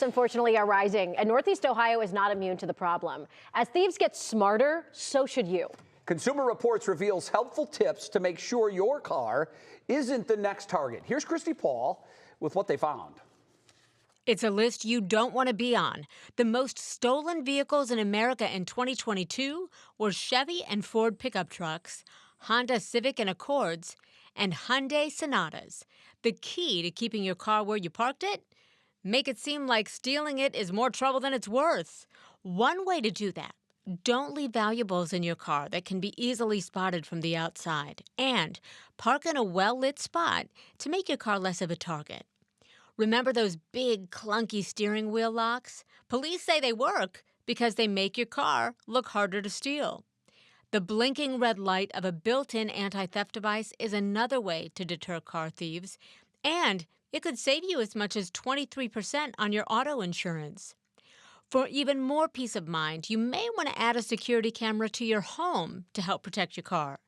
Unfortunately, are rising, and Northeast Ohio is not immune to the problem. As thieves get smarter, so should you. Consumer Reports reveals helpful tips to make sure your car isn't the next target. Here's Christi Paul with what they found. It's a list you don't want to be on. The most stolen vehicles in America in 2022 were Chevy and Ford pickup trucks, Honda Civic and Accords, and Hyundai Sonatas. The key to keeping your car where you parked it? Make it seem like stealing it is more trouble than it's worth. One way to do that: don't leave valuables in your car that can be easily spotted from the outside. And park in a well-lit spot to make your car less of a target. Remember those big, clunky steering wheel locks? Police say they work because they make your car look harder to steal. The blinking red light of a built-in anti-theft device is another way to deter car thieves, and it could save you as much as 23% on your auto insurance. For even more peace of mind, you may want to add a security camera to your home to help protect your car.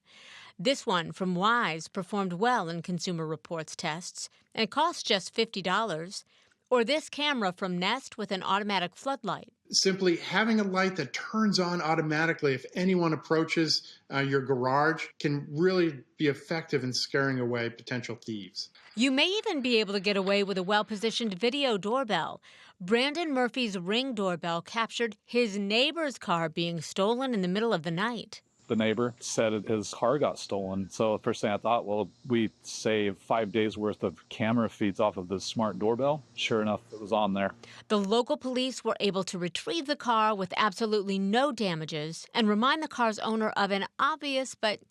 This one from Wise performed well in Consumer Reports tests and cost just $50. Or this camera from Nest with an automatic floodlight. Simply having a light that turns on automatically if anyone approaches your garage can really be effective in scaring away potential thieves. You may even be able to get away with a well-positioned video doorbell. Brandon Murphy's Ring doorbell captured his neighbor's car being stolen in the middle of the night. The neighbor said his car got stolen. So the first thing I thought, well, we saved 5 days worth of camera feeds off of the smart doorbell. Sure enough, it was on there. The local police were able to retrieve the car with absolutely no damages and remind the car's owner of an obvious but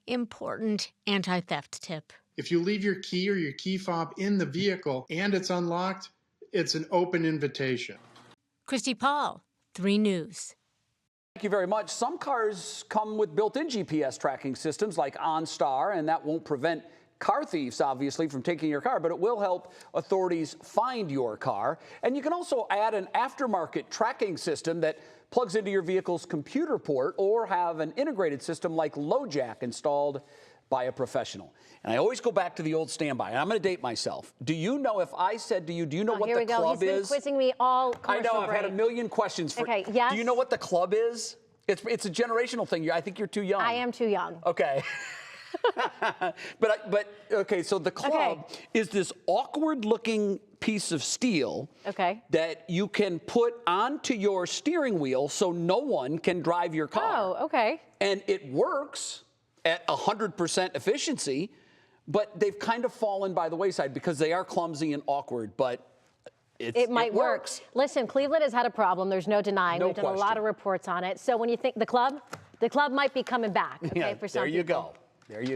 important anti-theft tip. If you leave your key or your key fob in the vehicle and it's unlocked, it's an open invitation. Christi Paul, 3 News. Thank you very much. Some cars come with built-in GPS tracking systems like OnStar, and that won't prevent car thieves, obviously, from taking your car, but it will help authorities find your car. And you can also add an aftermarket tracking system that plugs into your vehicle's computer port, or have an integrated system like LoJack installed by a professional. And I always go back to the old standby, and I'm going to date myself. Do you know, if I said to you, do you know what the club is? He's been quizzing me all commercial I know, I've break. had a million questions for Okay, yes. Do you know what the club is? It's a generational thing. I think you're too young. I am too young. Okay. but okay, so the club is this awkward-looking piece of steel that you can put onto your steering wheel so no one can drive your car. Oh, okay. And it works at 100% efficiency, but they've kind of fallen by the wayside because they are clumsy and awkward, but it might work. Listen, Cleveland has had a problem. There's no denying. We've done a lot of reports on it. So when you think the club might be coming back, for some people. There you go. There you go.